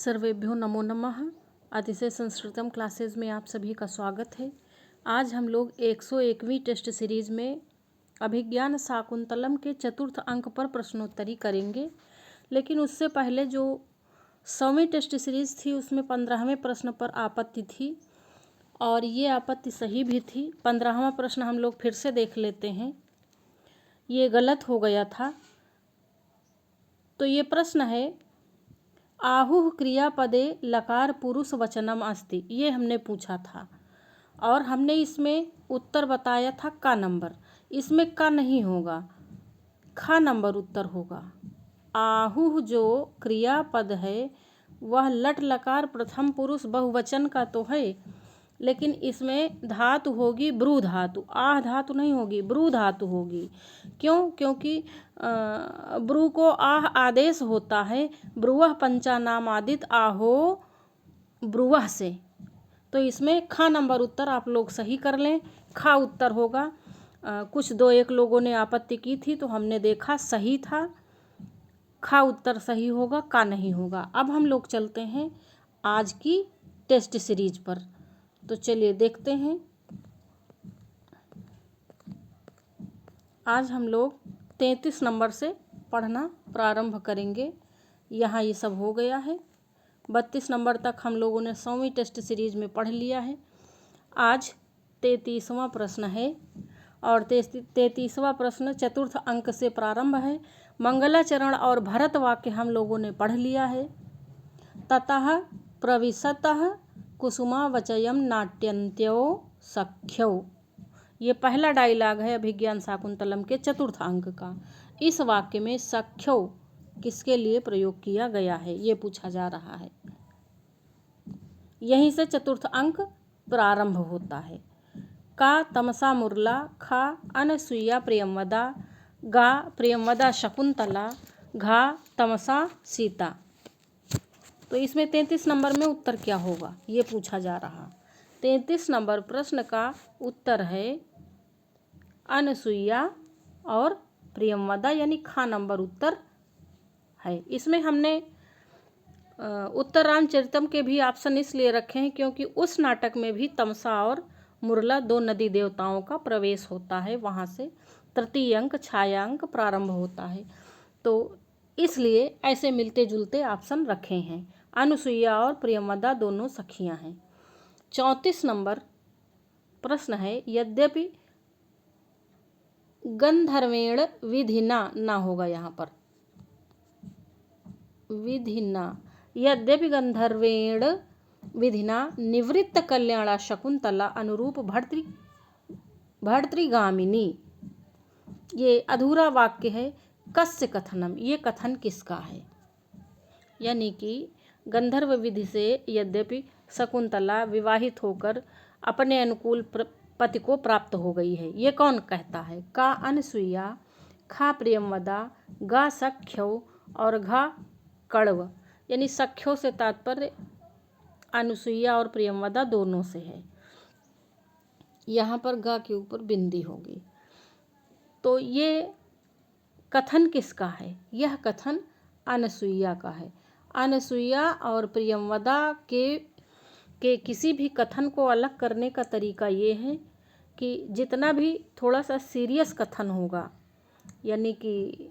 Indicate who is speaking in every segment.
Speaker 1: सर्वेभ्यो नमो नमः। अतिशय संस्कृतम क्लासेज में आप सभी का स्वागत है। आज हम लोग 101वीं टेस्ट सीरीज में अभिज्ञान शाकुंतलम के चतुर्थ अंक पर प्रश्नोत्तरी करेंगे। लेकिन उससे पहले जो 100वीं टेस्ट सीरीज थी उसमें 15वें प्रश्न पर आपत्ति थी और ये आपत्ति सही भी थी। 15वां प्रश्न हम लोग फिर से देख लेते हैं। ये गलत हो गया था। तो ये प्रश्न है, आहुः क्रियापदे लकार पुरुष वचनम अस्ति, ये हमने पूछा था और हमने इसमें उत्तर बताया था का नंबर। इसमें का नहीं होगा, खा नंबर उत्तर होगा। आहुः जो क्रियापद है वह लट लकार प्रथम पुरुष बहुवचन का तो है, लेकिन इसमें धातु होगी ब्रू धातु, आह धातु नहीं होगी, ब्रू धातु होगी। क्यों? क्योंकि ब्रू को आह आदेश होता है, ब्रुवः पंचानामादित आहो ब्रुवः से। तो इसमें खा नंबर उत्तर आप लोग सही कर लें, खा उत्तर होगा। कुछ दो एक लोगों ने आपत्ति की थी तो हमने देखा सही था, खा उत्तर सही होगा, का नहीं होगा। अब हम लोग चलते हैं आज की टेस्ट सीरीज पर। तो चलिए देखते हैं। आज हम लोग 33 नंबर से पढ़ना प्रारंभ करेंगे। यहाँ ये सब हो गया है। 32 नंबर तक हम लोगों ने 100वीं टेस्ट सीरीज में पढ़ लिया है। आज 33वां प्रश्न है और 33वां प्रश्न चतुर्थ अंक से प्रारंभ है। मंगलाचरण और भरत वाक्य हम लोगों ने पढ़ लिया है। ततः प्रविशतः कुसुमावचयम नाट्यन्त्यो सख्यौ, ये पहला डायलॉग है अभिज्ञान शाकुंतलम के चतुर्थ अंक का। इस वाक्य में सख्यौ किसके लिए प्रयोग किया गया है ये पूछा जा रहा है। यहीं से चतुर्थ अंक प्रारंभ होता है। का तमसा मुरला, खा अनसुईया प्रियंवदा, गा प्रियंवदा शकुंतला, घा तमसा सीता। तो इसमें 33 नंबर में उत्तर क्या होगा ये पूछा जा रहा। 33 नंबर प्रश्न का उत्तर है अनसुईया और प्रियंवदा, यानी खा नंबर उत्तर है। इसमें हमने उत्तर रामचरितम के भी ऑप्शन इसलिए रखे हैं क्योंकि उस नाटक में भी तमसा और मुरला दो नदी देवताओं का प्रवेश होता है, वहाँ से तृतीय अंक छायांक प्रारंभ होता है। तो इसलिए ऐसे मिलते जुलते ऑप्शन रखे हैं। अनुसुईया और प्रियंवदा दोनों सखियां हैं। 34 नंबर प्रश्न है, यद्यपि गंधर्वेण विधिना ना होगा, यहाँ पर विधिना, यद्यपि गंधर्वेण विधिना निवृत्त कल्याणा शकुंतला अनुरूप भर्तृगामिनी, ये अधूरा वाक्य है। कस्य कथनम, ये कथन किसका है? यानी कि गंधर्व विधि से यद्यपि शकुंतला विवाहित होकर अपने अनुकूल पति को प्राप्त हो गई है, ये कौन कहता है? का अनसुईया, खा प्रियंवदा, गा सख्यौ और घा कण्व, यानी सख्यों से तात्पर्य अनुसुईया और प्रियंवदा दोनों से है। यहाँ पर गा के ऊपर बिंदी होगी। तो ये कथन किसका है? यह कथन अनसुईया का है। अनसुईया और प्रियंवदा के किसी भी कथन को अलग करने का तरीका ये है कि जितना भी थोड़ा सा सीरियस कथन होगा, यानी कि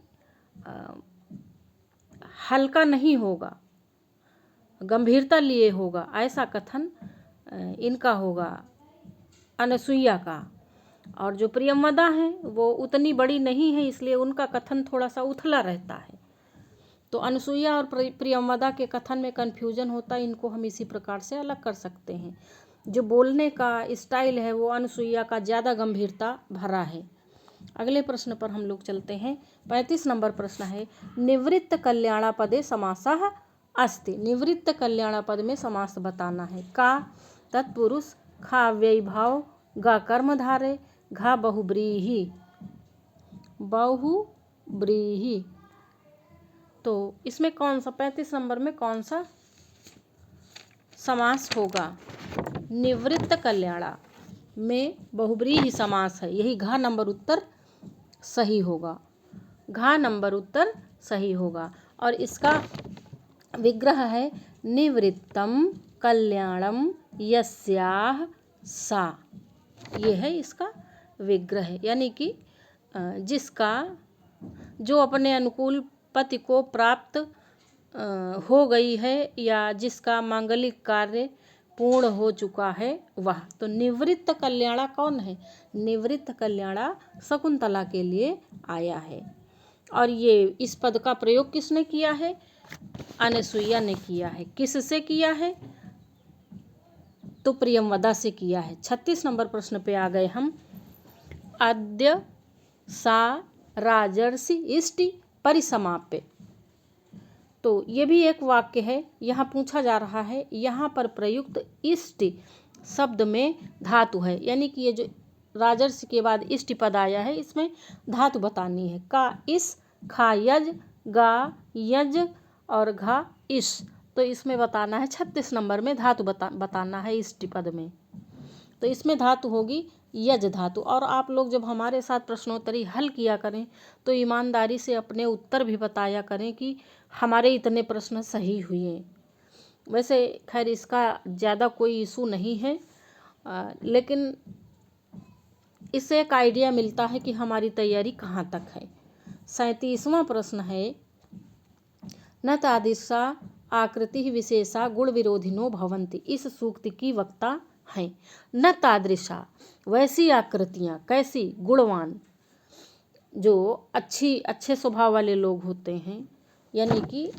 Speaker 1: हल्का नहीं होगा, गंभीरता लिए होगा, ऐसा कथन इनका होगा अनसुईया का। और जो प्रियंवदा हैं वो उतनी बड़ी नहीं है, इसलिए उनका कथन थोड़ा सा उथला रहता है। तो अनसुईया और प्रियंवदा के कथन में कन्फ्यूजन होता है, इनको हम इसी प्रकार से अलग कर सकते हैं। जो बोलने का स्टाइल है वो अनसुईया का ज़्यादा गंभीरता भरा है। अगले प्रश्न पर हम लोग चलते हैं। 35 नंबर प्रश्न है, निवृत्त कल्याणापदे समासः अस्ति, निवृत्त कल्याणापद में समास बताना है। का तत्पुरुष, खा अव्ययीभाव, गा कर्मधारय, घा बहुब्रीहि, बहुब्रीहि। तो इसमें कौन सा 35 नंबर में कौन सा समास होगा? निवृत्त कल्याणा में बहुब्रीहि समास है, यही घा नंबर उत्तर सही होगा। घा नंबर उत्तर सही होगा। और इसका विग्रह है निवृत्तम कल्याणम यस्याह सा। ये है इसका विग्रह, यानी कि जिसका, जो अपने अनुकूल पति को प्राप्त हो गई है या जिसका मांगलिक कार्य पूर्ण हो चुका है वह। तो निवृत्त कल्याणा कौन है? निवृत्त कल्याणा शकुंतला के लिए आया है। और ये इस पद का प्रयोग किसने किया है? अनसुईया ने किया है। किससे किया है? तो प्रियंवदा से किया है। 36 नंबर प्रश्न पे आ गए हम। अद्य सा राजर्षि इष्टि परिसमाप्य। तो ये भी एक वाक्य है, यहाँ पूछा जा रहा है, यहाँ पर प्रयुक्त इष्टि शब्द में धातु है, यानी कि ये जो राजर्षि के बाद इष्टि पद आया है इसमें धातु बतानी है। का इस, खा यज, गा यज और घा इस। तो इसमें बताना है 36 नंबर में धातु बताना है इष्टि पद में। तो इसमें धातु होगी यज धातु। और आप लोग जब हमारे साथ प्रश्नोत्तरी हल किया करें तो ईमानदारी से अपने उत्तर भी बताया करें कि हमारे इतने प्रश्न सही हुए। वैसे खैर इसका ज़्यादा कोई इशू नहीं है, लेकिन इससे एक आइडिया मिलता है कि हमारी तैयारी कहाँ तक है। 37वां प्रश्न है न तादृशा आकृति विशेषा गुण विरोधिनो भवन्ति। इस सूक्ति की वक्ता हैं। न तादृशा, वैसी आकृतियाँ, कैसी? गुणवान, जो अच्छे स्वभाव वाले लोग होते हैं, यानी कि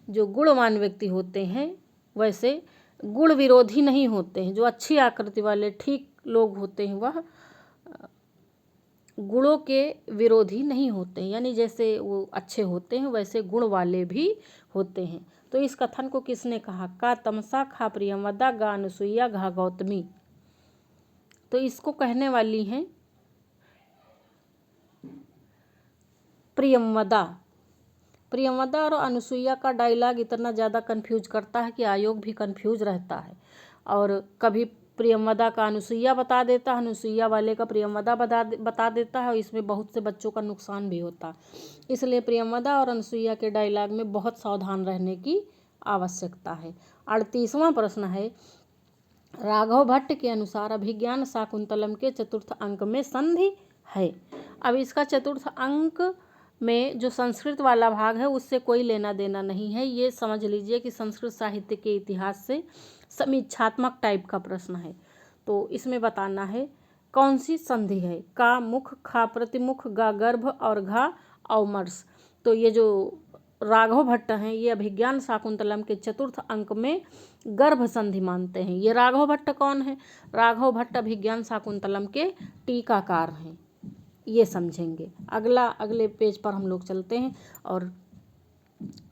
Speaker 1: जो गुणवान व्यक्ति होते हैं वैसे गुण विरोधी नहीं होते हैं। जो अच्छी आकृति वाले ठीक लोग होते हैं वह गुणों के विरोधी नहीं होते हैं, यानी जैसे वो अच्छे होते हैं वैसे गुण वाले भी होते हैं। तो इस कथन को किसने कहा? का तमसा, खा प्रियंवदा, गा अनुसुईया, घा गौतमी। तो इसको कहने वाली हैं प्रियंवदा। प्रियंवदा और अनुसुईया का डायलॉग इतना ज़्यादा कंफ्यूज करता है कि आयोग भी कंफ्यूज रहता है। और कभी प्रियंवदा का अनुसुईया बता देता है, अनुसुईया वाले का प्रियंवदा बता देता है, और इसमें बहुत से बच्चों का नुकसान भी होता है। इसलिए प्रियंवदा और अनुसुईया के डायलॉग में बहुत सावधान रहने की आवश्यकता है। 38वां प्रश्न है राघव भट्ट के अनुसार अभिज्ञान शाकुंतलम के चतुर्थ अंक में संधि है। अब इसका चतुर्थ अंक में जो संस्कृत वाला भाग है उससे कोई लेना देना नहीं है। ये समझ लीजिए कि संस्कृत साहित्य के इतिहास से समीक्षात्मक टाइप का प्रश्न है। तो इसमें बताना है कौन सी संधि है। का मुख, खा प्रतिमुख, गा गर्भ और घा औमर्श। तो ये जो राघव भट्ट हैं ये अभिज्ञान शाकुंतलम के चतुर्थ अंक में गर्भ संधि मानते हैं। ये राघव भट्ट कौन है? राघव भट्ट अभिज्ञान शाकुंतलम के टीकाकार हैं, ये समझेंगे। अगले पेज पर हम लोग चलते हैं। और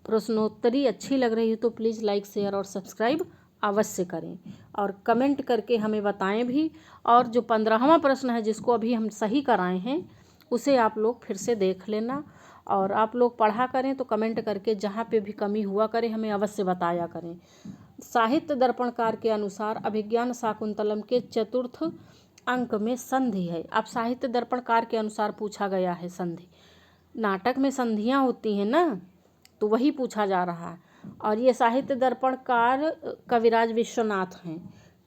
Speaker 1: प्रश्नोत्तरी अच्छी लग रही है तो प्लीज़ लाइक, शेयर और सब्सक्राइब अवश्य करें और कमेंट करके हमें बताएं भी। और जो 15वां प्रश्न है जिसको अभी हम सही कराए हैं उसे आप लोग फिर से देख लेना और आप लोग पढ़ा करें। तो कमेंट करके जहाँ पे भी कमी हुआ करें हमें अवश्य बताया करें। साहित्य दर्पणकार के अनुसार अभिज्ञान शाकुंतलम के चतुर्थ अंक में संधि है। अब साहित्य दर्पणकार के अनुसार पूछा गया है संधि। नाटक में संधियाँ होती हैं ना, तो वही पूछा जा रहा है। और ये साहित्य दर्पणकार कविराज विश्वनाथ हैं।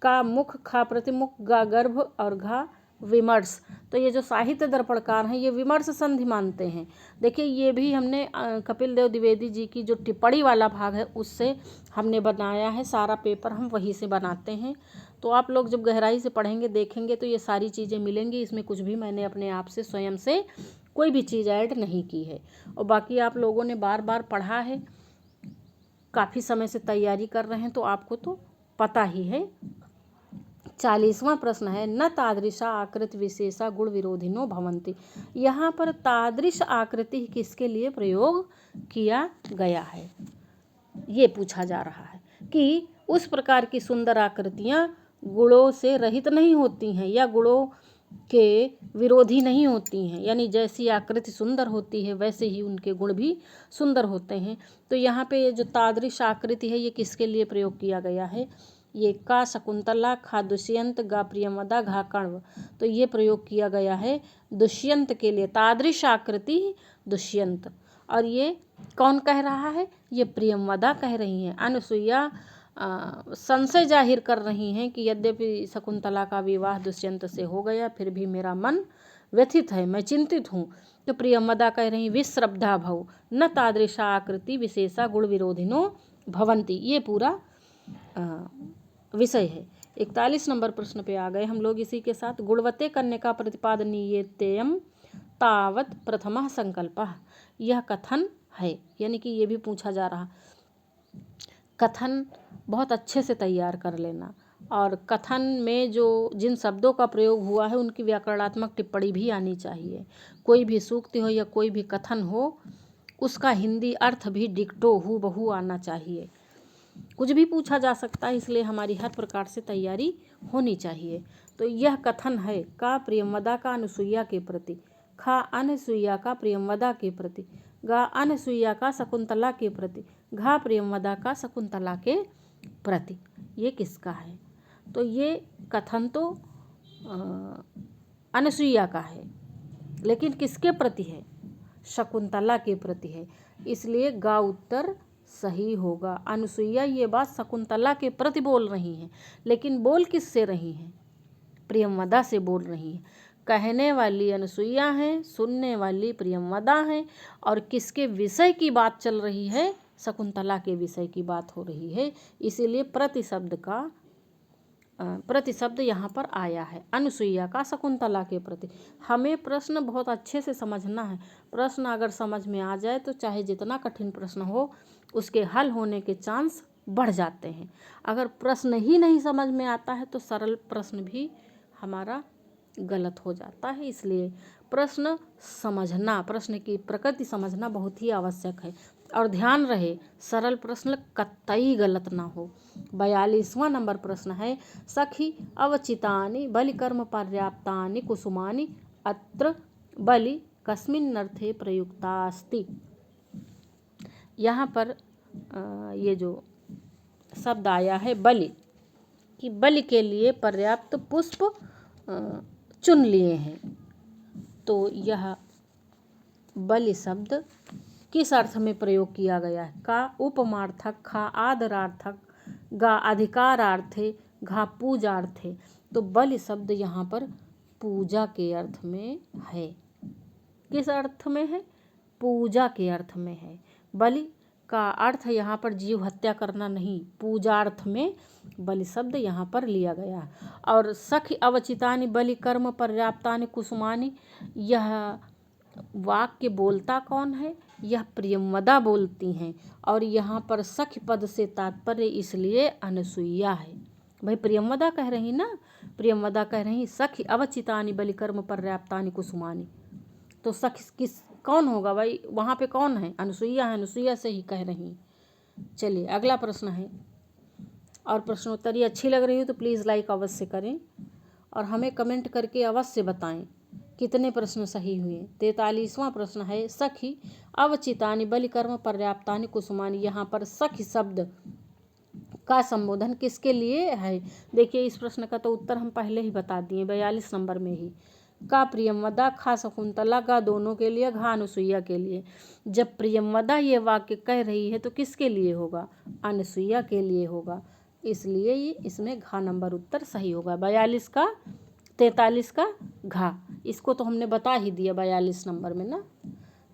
Speaker 1: का मुख, खा प्रतिमुख, गा गर्भ और घा विमर्श। तो ये जो साहित्य दर्पणकार हैं ये विमर्श संधि मानते हैं। देखिए ये भी हमने कपिल देव द्विवेदी जी की जो टिप्पणी वाला भाग है उससे हमने बनाया है। सारा पेपर हम वहीं से बनाते हैं। तो आप लोग जब गहराई से पढ़ेंगे देखेंगे तो ये सारी चीज़ें मिलेंगी। इसमें कुछ भी मैंने अपने आप से स्वयं से कोई भी चीज़ ऐड नहीं की है। और बाकी आप लोगों ने बार बार पढ़ा है, काफ़ी समय से तैयारी कर रहे हैं तो आपको तो पता ही है। 40वां प्रश्न है न तादृशा आकृति विशेषा गुण विरोधिनो भवन्ति। यहाँ पर तादृश आकृति किसके लिए प्रयोग किया गया है ये पूछा जा रहा है कि उस प्रकार की सुंदर आकृतियाँ गुणों से रहित नहीं होती हैं या गुणों के विरोधी नहीं होती हैं। यानी जैसी आकृति सुंदर होती है वैसे ही उनके गुण भी सुंदर होते हैं। तो यहाँ पे जो तादृश आकृति है ये किसके लिए प्रयोग किया गया है? ये का शकुंतला, खा दुष्यंत, गा प्रियंवदा, घा कण्व। तो ये प्रयोग किया गया है दुष्यंत के लिए। तादृश आकृति दुष्यंत और ये कौन कह रहा है? ये प्रियंवदा कह रही हैं। अनुसुईया संशय जाहिर कर रही हैं कि यद्यपि शकुंतला का विवाह दुष्यंत से हो गया, फिर भी मेरा मन व्यथित है, मैं चिंतित हूँ। तो प्रियंवदा कह रही विश्रब्धा भव न तादृशा आकृति विशेषा गुण विरोधिनो भवंती। ये पूरा विषय है। 41 नंबर प्रश्न पे आ गए हम लोग इसी के साथ। गुणवते कन्यका प्रतिपादनीयेत्ययं तावत प्रथमः संकल्पः। यह कथन है, यानी कि ये भी पूछा जा रहा। कथन बहुत अच्छे से तैयार कर लेना, और कथन में जो जिन शब्दों का प्रयोग हुआ है उनकी व्याकरणात्मक टिप्पणी भी आनी चाहिए। कोई भी सूक्ति हो या कोई भी कथन हो, उसका हिंदी अर्थ भी डिक्टो हूबहू आना चाहिए। कुछ भी पूछा जा सकता है, इसलिए हमारी हर प्रकार से तैयारी होनी चाहिए। तो यह कथन है का प्रियंवदा का अनुसुईया के प्रति, खा अनसुईया का प्रियंवदा के प्रति, गा अनसुईया का शकुंतला के प्रति, घा प्रियंवदा का शकुंतला के प्रति। ये किसका है? तो ये कथन तो अनसुईया का है, लेकिन किसके प्रति है? शकुंतला के प्रति है, इसलिए गा उत्तर सही होगा। अनुसुईया ये बात शकुंतला के प्रति बोल रही हैं, लेकिन बोल किससे रही हैं? प्रियंवदा से बोल रही हैं। कहने वाली अनुसुईया हैं, सुनने वाली प्रियंवदा हैं, और किसके विषय की बात चल रही है? शकुंतला के विषय की बात हो रही है, इसीलिए प्रतिशब्द यहाँ पर आया है, अनुसुईया का शकुंतला के प्रति। हमें प्रश्न बहुत अच्छे से समझना है। प्रश्न अगर समझ में आ जाए तो चाहे जितना कठिन प्रश्न हो, उसके हल होने के चांस बढ़ जाते हैं। अगर प्रश्न ही नहीं समझ में आता है तो सरल प्रश्न भी हमारा गलत हो जाता है। इसलिए प्रश्न समझना, प्रश्न की प्रकृति समझना बहुत ही आवश्यक है। और ध्यान रहे, सरल प्रश्न कतई गलत ना हो। 42वां नंबर प्रश्न है, सखी अवचितानि बलिकर्म पर्याप्तानि कुसुमानि अत्र बलि कस्मिन्नर्थे प्रयुक्तास्ति। यहाँ पर ये जो शब्द आया है बलि, कि बलि के लिए पर्याप्त पुष्प चुन लिए हैं। तो यह बलि शब्द किस अर्थ में प्रयोग किया गया है? का उपमार्थक, खा आदरार्थक, गा अधिकारार्थे, घा पूजार्थे। तो बलि शब्द यहाँ पर पूजा के अर्थ में है। किस अर्थ में है? पूजा के अर्थ में है। बलि का अर्थ यहाँ पर जीव हत्या करना नहीं, पूजार्थ में बलि शब्द यहाँ पर लिया गया। और सखी अवचितानि बलि कर्म पर्याप्तानि कुसुमानि, यह वाक्य बोलता कौन है? यह प्रियंवदा बोलती हैं, और यहाँ पर सखी पद से तात्पर्य इसलिए अनसुईया है। भाई प्रियंवदा कह रही ना, प्रियंवदा कह रही सखी अवचितानि बलिकर्म पर्याप्तानि कुसुमानि। तो सखी किस कौन होगा भाई? वहाँ पे कौन है? अनसुईया है, अनसुईया से ही कह रही। चलिए अगला प्रश्न है। और प्रश्नोत्तरी अच्छी लग रही हो तो प्लीज़ लाइक अवश्य करें, और हमें कमेंट करके अवश्य बताएं कितने प्रश्न सही हुए। 43वां प्रश्न है, सखी अवचितानि बलिकर्म पर्याप्तानि कुसुमानि। यहाँ पर सखी शब्द का संबोधन किसके लिए है? देखिए इस प्रश्न का तो उत्तर हम पहले ही बता दिए 42 नंबर में ही। का प्रियंवदा, खा शकुंतला, का दोनों के लिए, घा अनुसुईया के लिए। जब प्रियंवदा ये वाक्य कह रही है तो किसके लिए होगा? अनुसुईया के लिए होगा, इसलिए ये इसमें घा नंबर उत्तर सही होगा। 42 का 43 का घा, इसको तो हमने बता ही दिया 42 नंबर में ना,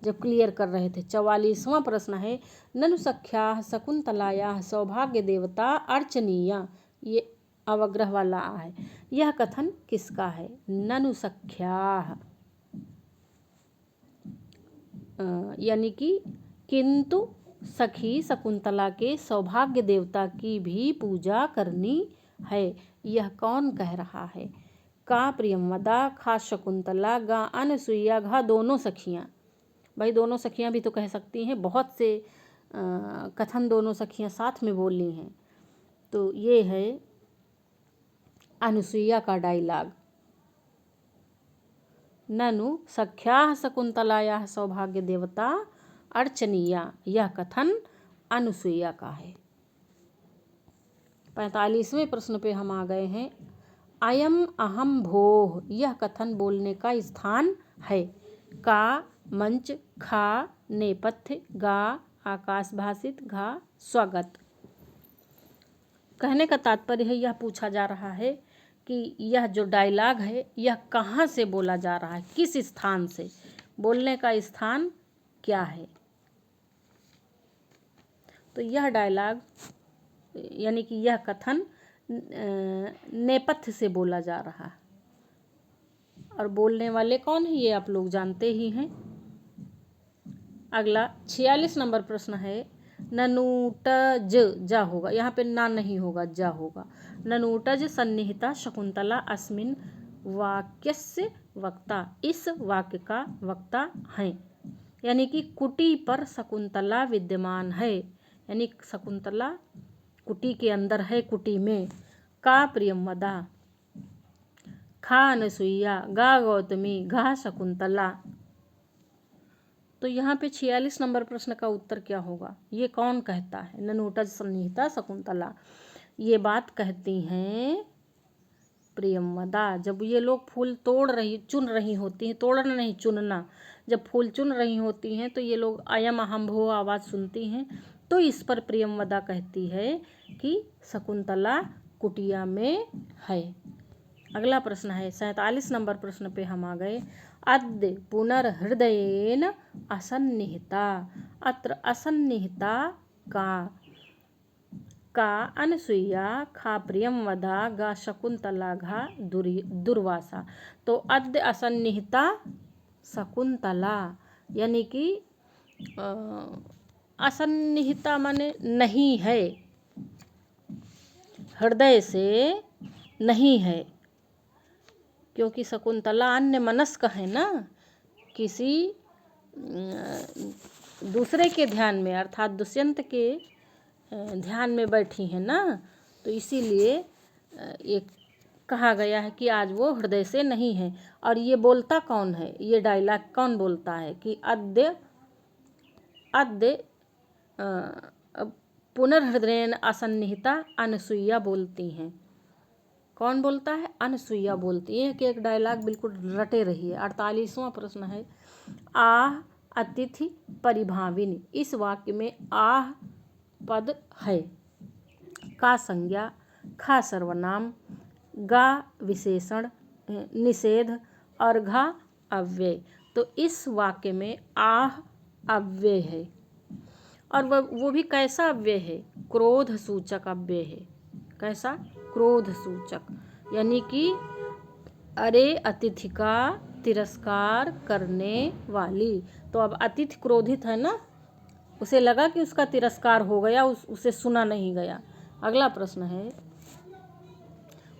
Speaker 1: जब क्लियर कर रहे थे। 44वां प्रश्न है, ननु सख्या शकुंतलाया सौभाग्य देवता अर्चनीया। ये अवग्रह वाला है। यह कथन किसका है? ननु सख्या, यानी कि किंतु सखी शकुंतला के सौभाग्य देवता की भी पूजा करनी है। यह कौन कह रहा है? का प्रियंवदा, खा शकुंतला, गा अनसुईया, घा दोनों सखियाँ। भाई दोनों सखियाँ भी तो कह सकती हैं, बहुत से कथन दोनों सखियाँ साथ में बोली हैं। तो ये है अनुसुईया का डायलॉग, ननु सख्या शकुंतलाया सौभाग्य देवता अर्चनीया। यह कथन अनुसुईया का है। 45वें प्रश्न पे हम आ गए हैं। अयम अहम भोः, यह कथन बोलने का स्थान है। का मंच, खा नेपथ्य, गा आकाशभाषित, घा स्वागत। कहने का तात्पर्य है, यह पूछा जा रहा है कि यह जो डायलॉग है यह कहाँ से बोला जा रहा है, किस स्थान से, बोलने का स्थान क्या है। तो यह डायलॉग यानी कि यह कथन नेपथ्य से बोला जा रहा है, और बोलने वाले कौन है ये आप लोग जानते ही हैं। अगला 46 नंबर प्रश्न है, ननूटज जा होगा, यहाँ पे ना नहीं होगा, जा होगा। ननूटज सन्निहिता शकुंतला अस्मिन वाक्यस्य वक्ता, इस वाक्य का वक्ता है। यानी कि कुटी पर शकुंतला विद्यमान है, यानी शकुंतला कुटी के अंदर है, कुटी में। का प्रियंवदा, खा अनसुईया, गा गौतमी, घा शकुंतला। तो यहाँ पे 46 नंबर प्रश्न का उत्तर क्या होगा, ये कौन कहता है। ननूटज सन्निहिता शकुंतला, ये बात कहती हैं प्रियंवदा। जब ये लोग फूल चुन रही होती हैं, तोड़ना नहीं चुनना, जब फूल चुन रही होती हैं तो ये लोग अयम अहम भो आवाज़ सुनती हैं, तो इस पर प्रियंवदा कहती है कि शकुंतला कुटिया में है। अगला प्रश्न है 47 नंबर प्रश्न पे हम आ गए। अद्य पुनर्हृदयेन असन्निहिता, अत्र असन्निहिता का अनसुईया, खा प्रियंवदा, गा शकुंतला, घा दुर्वासा। तो अद्य असन्निहिता शकुंतला, यानी कि असन्निहिता माने नहीं है, हृदय से नहीं है, क्योंकि शकुंतला अन्य मनस्क है ना, किसी दूसरे के ध्यान में अर्थात दुष्यंत के ध्यान में बैठी है ना, तो इसीलिए ये कहा गया है कि आज वो हृदय से नहीं है। और ये बोलता कौन है, ये डायलॉग कौन बोलता है कि अद्य पुनर्हृदयेन असन्निहिता अनसुईया बोलती हैं। कौन बोलता है, अनसुईया बोलती है। कि एक डायलॉग बिल्कुल रटे रहिए। 48वां प्रश्न है, आह अतिथि परिभाविनी, इस वाक्य में आह पद है। का संज्ञा, खा सर्वनाम, गा विशेषण निषेध और घा अव्यय। तो इस वाक्य में आह अव्यय है, और वो भी कैसा अव्यय है, क्रोध सूचक अव्यय है। कैसा, क्रोध सूचक, यानी कि अरे अतिथि का तिरस्कार करने वाली। तो अब अतिथि क्रोधित है ना, उसे लगा कि उसका तिरस्कार हो गया, उसे सुना नहीं गया। अगला प्रश्न है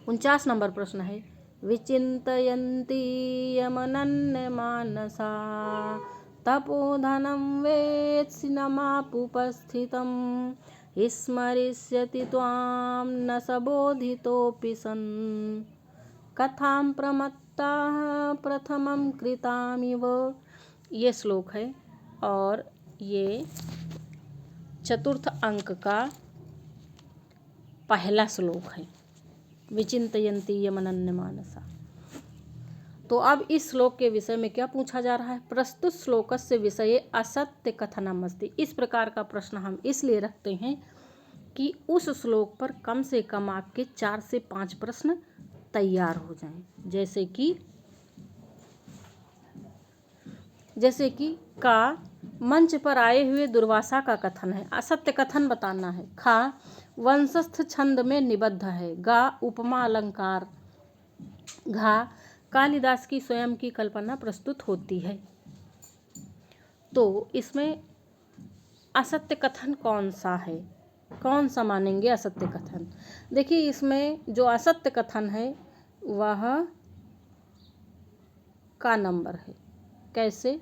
Speaker 1: 49 नंबर प्रश्न है, विचिन्तयन्ती यमनन्य मानसा, तपोधनं वेत्सिनमापुपस्थितं, स्मरिष्यति त्वां न सबोधितोऽपि सन्, कथां प्रमत्ताः प्रथमं कृतामिव। ये श्लोक है, और ये चतुर्थ अंक का पहला श्लोक है, विचिन्तयन्ती यमनन्य मानसा। तो अब इस श्लोक के विषय में क्या पूछा जा रहा है, प्रस्तुत श्लोकस्य विषये असत्य कथनम अस्ति। इस प्रकार का प्रश्न हम इसलिए रखते हैं कि उस श्लोक पर कम से कम आपके 4 से 5 प्रश्न तैयार हो जाएं। जैसे कि का मंच पर आए हुए दुर्वासा का कथन है, असत्य कथन बताना है। खा वंशस्थ छंद में निबद्ध है। गा उपमा अलंकार। घा कालिदास की स्वयं की कल्पना प्रस्तुत होती है। तो इसमें असत्य कथन कौन सा है, कौन सा मानेंगे असत्य कथन। देखिए, इसमें जो असत्य कथन है वह का नंबर है। कैसे,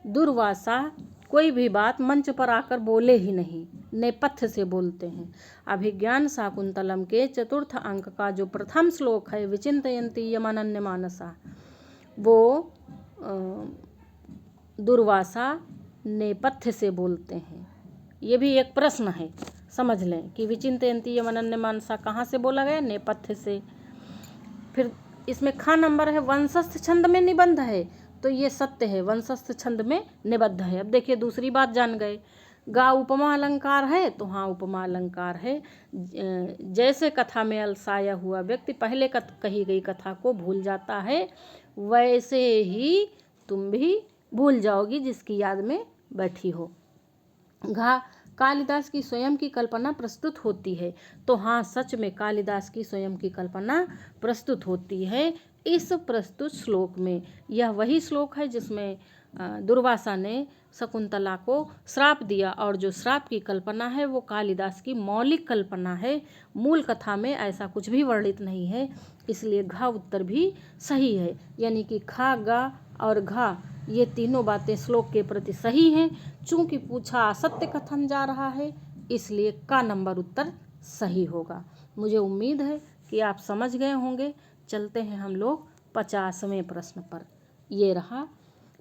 Speaker 1: दुर्वासा कोई भी बात मंच पर आकर बोले ही नहीं, नेपथ्य से बोलते हैं। अभिज्ञान शाकुंतलम के चतुर्थ अंक का जो प्रथम श्लोक है, विचिन्तयन्ती यमनन्य मानसा, वो दुर्वासा नेपथ्य से बोलते हैं। ये भी एक प्रश्न है, समझ लें कि विचिन्तयन्ती यमनन्य मानसा कहाँ से बोला गया, नेपथ्य से। फिर इसमें खा नंबर है, वंशस्थ छंद में निबंध है। तो ये सत्य है, वंशस्थ छंद में निबद्ध है। अब देखिए दूसरी बात जान गए, गा उपमा अलंकार है, तो हाँ उपमा अलंकार है। जैसे कथा में अलसाया हुआ व्यक्ति पहले कही गई कथा को भूल जाता है, वैसे ही तुम भी भूल जाओगी जिसकी याद में बैठी हो। घा कालिदास की स्वयं की कल्पना प्रस्तुत होती है, तो हाँ सच में कालिदास की स्वयं की कल्पना प्रस्तुत होती है इस प्रस्तुत श्लोक में। यह वही श्लोक है जिसमें दुर्वासा ने शकुंतला को श्राप दिया, और जो श्राप की कल्पना है वो कालिदास की मौलिक कल्पना है, मूल कथा में ऐसा कुछ भी वर्णित नहीं है, इसलिए घा उत्तर भी सही है। यानी कि खा, गा और घा ये तीनों बातें श्लोक के प्रति सही हैं। चूंकि पूछा असत्य कथन जा रहा है, इसलिए का नंबर उत्तर सही होगा। मुझे उम्मीद है कि आप समझ गए होंगे। चलते हैं हम लोग 50वें प्रश्न पर। ये रहा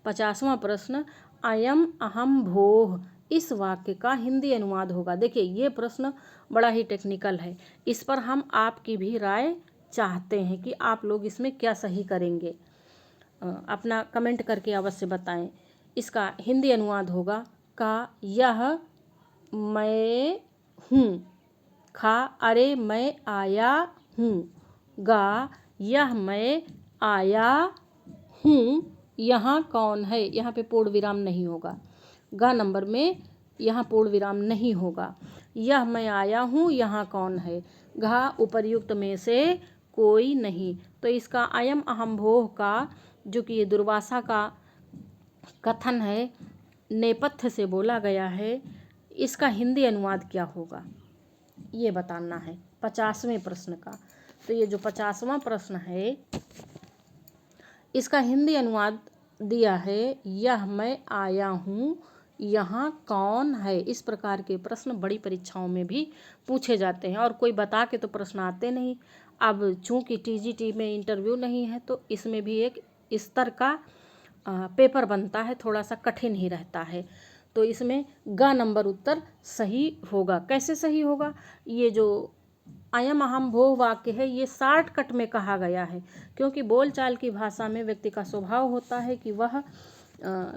Speaker 1: 50वां प्रश्न, अयम अहम भोह इस वाक्य का हिंदी अनुवाद होगा। देखिए ये प्रश्न बड़ा ही टेक्निकल है, इस पर हम आपकी भी राय चाहते हैं कि आप लोग इसमें क्या सही करेंगे। अपना कमेंट करके अवश्य बताएं। इसका हिंदी अनुवाद होगा, का यह मैं हूँ, खा अरे मैं आया हूँ, गा यह मैं आया हूँ, यहाँ कौन है, यहाँ पे पूर्ण विराम नहीं होगा। गा नंबर में यहाँ पूर्ण विराम नहीं होगा। यह मैं आया हूँ, यहाँ कौन है, घा उपर्युक्त में से कोई नहीं। तो इसका अयम अहम भोह का, जो कि ये दुर्वासा का कथन है, नेपथ्य से बोला गया है, इसका हिंदी अनुवाद क्या होगा ये बताना है 50वें प्रश्न का। तो ये जो 50वां प्रश्न है इसका हिंदी अनुवाद दिया है, यह मैं आया हूँ, यहाँ कौन है। इस प्रकार के प्रश्न बड़ी परीक्षाओं में भी पूछे जाते हैं, और कोई बता के तो प्रश्न आते नहीं। अब चूँकि टीजीटी में इंटरव्यू नहीं है, तो इसमें भी एक स्तर का पेपर बनता है, थोड़ा सा कठिन ही रहता है। तो इसमें ग नंबर उत्तर सही होगा। कैसे सही होगा, ये जो अयम अहम भोह वाक्य है ये शॉर्टकट में कहा गया है, क्योंकि बोलचाल की भाषा में व्यक्ति का स्वभाव होता है कि वह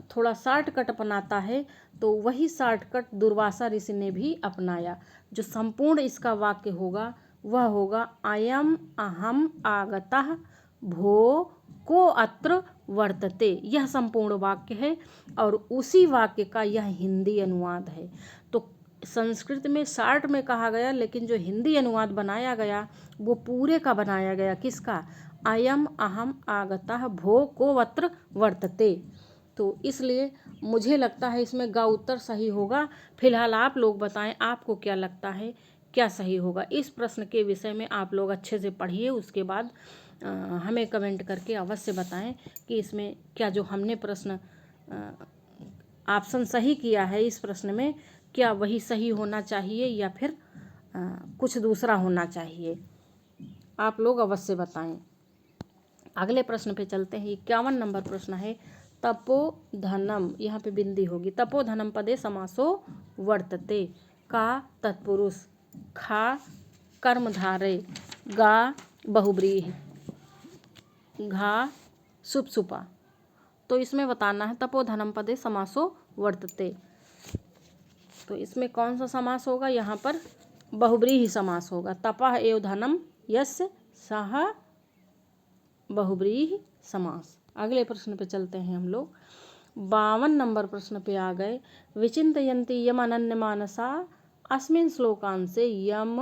Speaker 1: थोड़ा शॉर्टकट अपनाता है, तो वही शॉर्टकट दुर्वासा ऋषि ने भी अपनाया। जो संपूर्ण इसका वाक्य होगा वह होगा, अयम अहम आगतः भो को अत्र वर्तते। यह संपूर्ण वाक्य है और उसी वाक्य का यह हिंदी अनुवाद है। तो संस्कृत में शॉर्ट में कहा गया, लेकिन जो हिंदी अनुवाद बनाया गया वो पूरे का बनाया गया। किसका, अयम अहम आगतः भो को अत्र वर्तते। तो इसलिए मुझे लगता है इसमें गा उत्तर सही होगा। फिलहाल आप लोग बताएं आपको क्या लगता है क्या सही होगा। इस प्रश्न के विषय में आप लोग अच्छे से पढ़िए, उसके बाद हमें कमेंट करके अवश्य बताएं कि इसमें क्या जो हमने प्रश्न ऑप्शन सही किया है इस प्रश्न में, क्या वही सही होना चाहिए या फिर कुछ दूसरा होना चाहिए। आप लोग अवश्य बताएं। अगले प्रश्न पे चलते हैं। 51 नंबर प्रश्न है, तपोधनम, यहाँ पे बिंदी होगी, तपोधनम पदे समासो वर्तते। का तत्पुरुष, खा कर्मधारय, गा बहुब्रीहि, घा सुपसुपा। तो इसमें बताना है तपोधनम पदे समासो वर्तते, तो इसमें कौन सा समास होगा, यहाँ पर बहुब्रीहि समास होगा। तपः एव धनम यस्य सह बहुब्रीहि समास। अगले प्रश्न पे चलते हैं हम लोग। 52 नंबर प्रश्न पे आ गए। विचिन्तयन्ति यम अनन्य मानसा अस्मिन् श्लोकांशे यम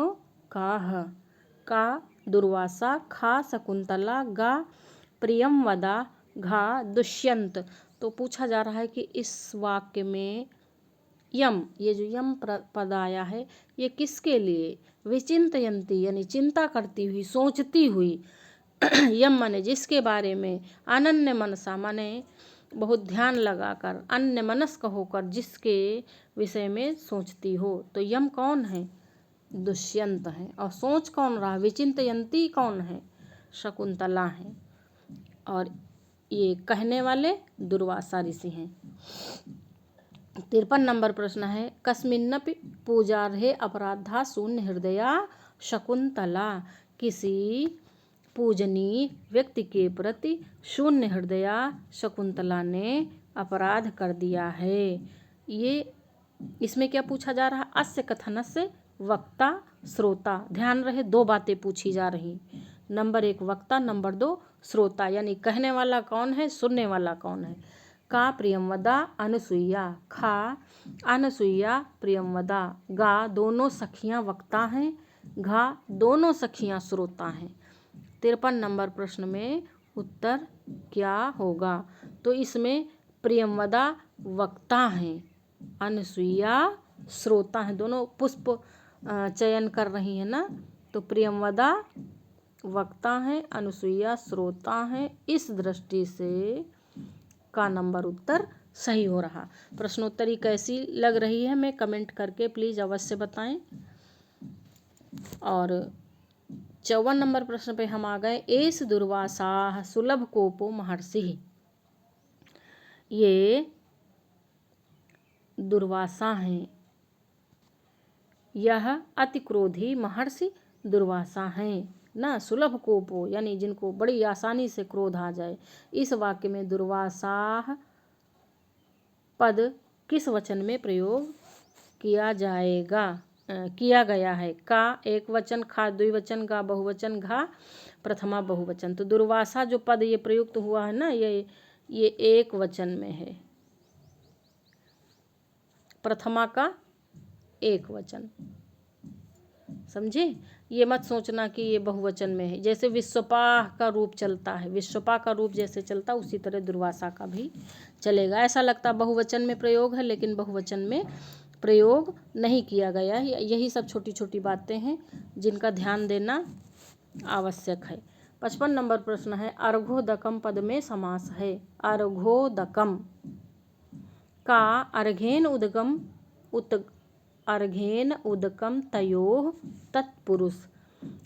Speaker 1: काह, का दुर्वासा, खा शकुंतला, गा प्रियंवदा, घा दुष्यंत। तो पूछा जा रहा है कि इस वाक्य में यम, ये जो यम पद आया है ये किसके लिए, विचिन्तयन्ति यानी चिंता करती हुई, सोचती हुई, यम माने जिसके बारे में, अनन्य मनसा माने बहुत ध्यान लगाकर, अन्य मनस्क होकर जिसके विषय में सोचती हो। तो यम कौन है, दुष्यंत है, और सोच कौन रहा, विचिन्तयन्ति कौन है, शकुंतला है, और ये कहने वाले दुर्वासा ऋषि हैं। 53 नंबर प्रश्न है, कस्मिन्नपि पूजार्हे अपराधा शून्य हृदया शकुंतला। किसी पूजनीय व्यक्ति के प्रति शून्य हृदया शकुंतला ने अपराध कर दिया है। ये इसमें क्या पूछा जा रहा है? अस्य कथनस्य वक्ता श्रोता। ध्यान रहे, दो बातें पूछी जा रही। नंबर 1 वक्ता, नंबर 2 श्रोता, यानी कहने वाला कौन है, सुनने वाला कौन है। का प्रियंवदा अनसुईया, खा अनसुईया प्रियंवदा, गा दोनों सखियां वक्ता हैं, घा दोनों सखियां श्रोता हैं। 53 नंबर प्रश्न में उत्तर क्या होगा? तो इसमें प्रियंवदा वक्ता हैं, अनसुईया श्रोता हैं। दोनों पुष्प चयन कर रही है ना, तो प्रियंवदा वक्ता हैं, अनुसुईया श्रोता हैं। इस दृष्टि से का नंबर उत्तर सही हो रहा। प्रश्नोत्तरी कैसी लग रही है, मैं कमेंट करके प्लीज़ अवश्य बताएं। और 54 नंबर प्रश्न पे हम आ गए। एस दुर्वासा सुलभ कोपो महर्षि। ये दुर्वासा हैं, यह अति क्रोधी महर्षि दुर्वासा हैं ना। सुलभ कोपो यानी जिनको बड़ी आसानी से क्रोध आ जाए। इस वाक्य में दुर्वासा पद किस वचन में प्रयोग किया जाएगा, किया गया है? का एक वचन, खा द्विवचन, गा बहुवचन, घा प्रथमा बहुवचन। तो दुर्वासा जो पद ये प्रयुक्त हुआ है ना, ये एक वचन में है, प्रथमा का एक वचन। समझे? ये मत सोचना कि ये बहुवचन में है। जैसे विश्वपाह का रूप चलता है, विश्वपाह का रूप जैसे चलता उसी तरह दुर्वासा का भी चलेगा। ऐसा लगता बहुवचन में प्रयोग है, लेकिन बहुवचन में प्रयोग नहीं किया गया है। यही सब छोटी छोटी बातें हैं जिनका ध्यान देना आवश्यक है। 55 नंबर प्रश्न है। अर्घोदकम पद में समास है। अर्घोदकम का अर्घेन उदगम अर्घेन उदकम तयोः तत्पुरुष।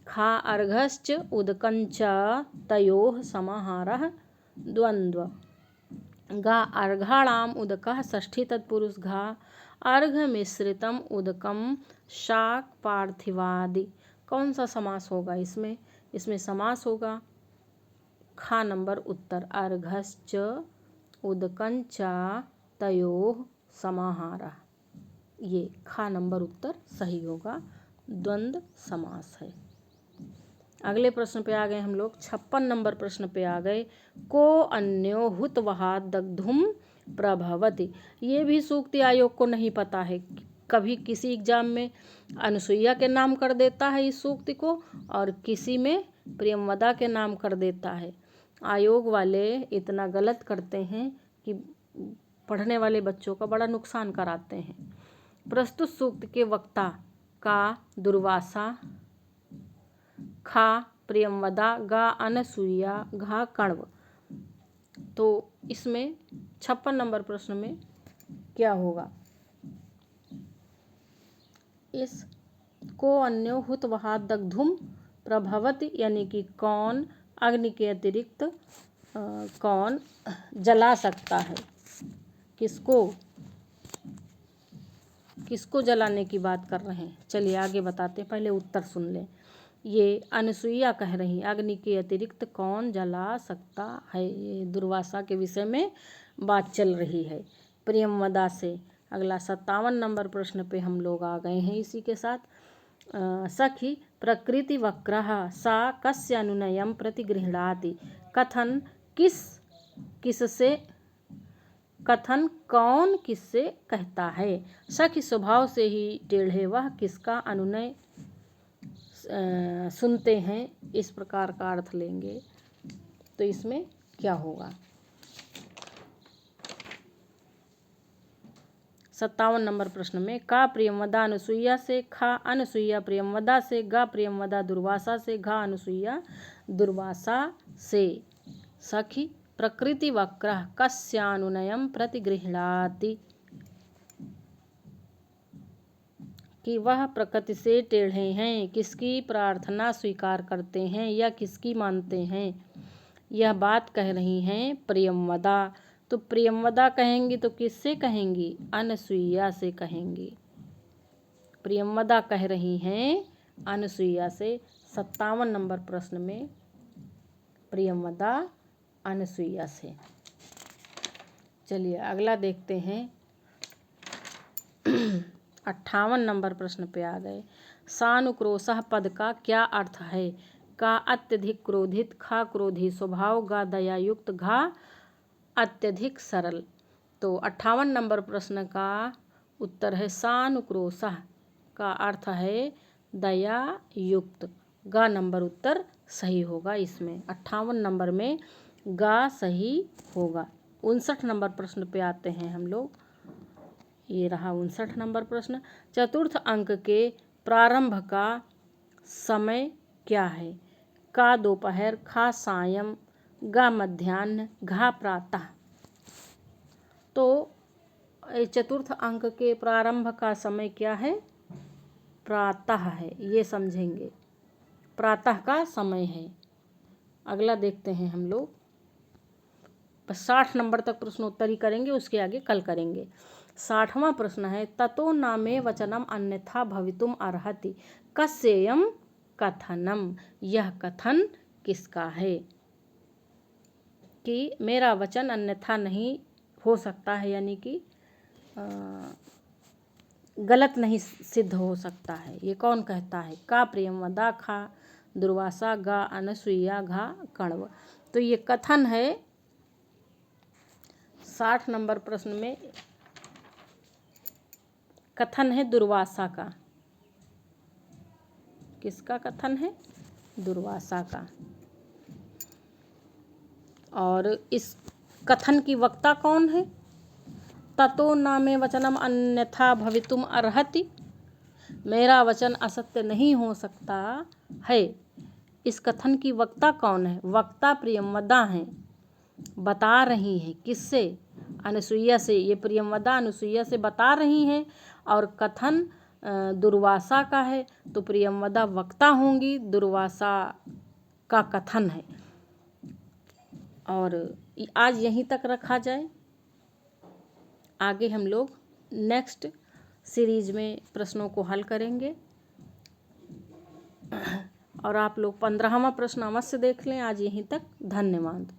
Speaker 1: खा अर्घश्च उदकंच तयोः समाहारः द्वंद्व। गा अर्घाणाम उदकः षष्ठी तत्पुरुष। घा अर्घ मिश्रितम उदकम शाक पार्थिवादि। कौन सा समास होगा इसमें? इसमें समास होगा खा नंबर उत्तर, अर्घश्च उदकंच तयोः समाहारः। ये खा नंबर उत्तर सही होगा, द्वंद्व समास है। अगले प्रश्न पे आ गए हम लोग। 56 नंबर प्रश्न पे आ गए। को अन्यो हुतवहा दग्धुम प्रभवति। ये भी सूक्ति आयोग को नहीं पता है। कभी किसी एग्जाम में अनुसुईया के नाम कर देता है इस सूक्ति को, और किसी में प्रियंवदा के नाम कर देता है। आयोग वाले इतना गलत करते हैं कि पढ़ने वाले बच्चों का बड़ा नुकसान कराते हैं। प्रस्तुत सूक्त के वक्ता का दुर्वासा, खा प्रियंवदा, गा अनसुईया, घा कण्व। तो इसमें 56 नंबर प्रश्न में क्या होगा? इस को अन्यो हुतवहा दग्धुम प्रभवति यानी कि कौन अग्नि के अतिरिक्त कौन जला सकता है? किसको जलाने की बात कर रहे हैं? चलिए आगे बताते हैं, पहले उत्तर सुन लें। ये अनुसुईया कह रही अग्नि के अतिरिक्त कौन जला सकता है। ये दुर्वासा के विषय में बात चल रही है प्रियंवदा से। अगला 57 नंबर प्रश्न पे हम लोग आ गए हैं इसी के साथ। सखी प्रकृति वक्रः सा कस्य अनुनयम प्रतिगृह्णाति। कथन कथन कौन किससे कहता है? सखी स्वभाव से ही टेढ़े, वह किसका अनुनय सुनते हैं, इस प्रकार का अर्थ लेंगे। तो इसमें क्या होगा? 57 नंबर प्रश्न में का प्रियंवदा अनुसुईया से, खा अनसुईया प्रियंवदा से, गा प्रियंवदा दुर्वासा से, घा अनसुईया दुर्वासा से। सखी प्रकृति वक्रः कस्यानुनयम प्रतिगृह्णाति। कि वह प्रकृति से टेढ़े हैं, किसकी प्रार्थना स्वीकार करते हैं या किसकी मानते हैं। यह बात कह रही हैं प्रियंवदा। तो प्रियंवदा कहेंगी तो किससे कहेंगी? अनसुईया से कहेंगी। प्रियंवदा कह रही हैं अनसुईया से। 57 नंबर प्रश्न में प्रियंवदा अनसुईया से। चलिए अगला देखते हैं। 58 नंबर प्रश्न पे आ गए। सानुक्रोशः पद का क्या अर्थ है? का अत्यधिक क्रोधित, खा क्रोधी स्वभाव, गा दयायुक्त, घा अत्यधिक सरल। तो 58 नंबर प्रश्न का उत्तर है सानुक्रोशः का अर्थ है दया युक्त। गा नंबर उत्तर सही होगा इसमें। 58 नंबर में गा सही होगा। 59 नंबर प्रश्न पे आते हैं हम लोग। ये रहा 59 नंबर प्रश्न। चतुर्थ अंक के प्रारंभ का समय क्या है? का दोपहर, खा सायं, गा मध्याह्न, घा प्रातः। तो चतुर्थ अंक के प्रारंभ का समय क्या है? प्रातः है, ये समझेंगे। प्रातः का समय है। अगला देखते हैं हम लोग। 60 नंबर तक प्रश्नोत्तरी करेंगे, उसके आगे कल करेंगे। 60वां प्रश्न है ततो नामे वचनम अन्यथा भवितुम अर्हति कस्ययं कथनम। यह कथन किसका है? कि मेरा वचन अन्यथा नहीं हो सकता है, यानी कि गलत नहीं सिद्ध हो सकता है। ये कौन कहता है? का प्रियंवदा, खा दुर्वासा, गा अनसुईया, घा कण्व। तो ये कथन है 60 नंबर प्रश्न में। कथन है दुर्वासा का। किसका कथन है? दुर्वासा का। और इस कथन की वक्ता कौन है? ततो नामे वचनम अन्यथा भवितुम अर्हति। मेरा वचन असत्य नहीं हो सकता है। इस कथन की वक्ता कौन है? वक्ता प्रियंवदा हैं, बता रही हैं। किससे? अनसुईया से। ये प्रियंवदा अनसुईया से बता रही हैं और कथन दुर्वासा का है, तो प्रियंवदा वक्ता होंगी, दुर्वासा का कथन है। और आज यहीं तक रखा जाए। आगे हम लोग नेक्स्ट सीरीज में प्रश्नों को हल करेंगे। और आप लोग 15वां प्रश्न अवश्य देख लें। आज यहीं तक। धन्यवाद।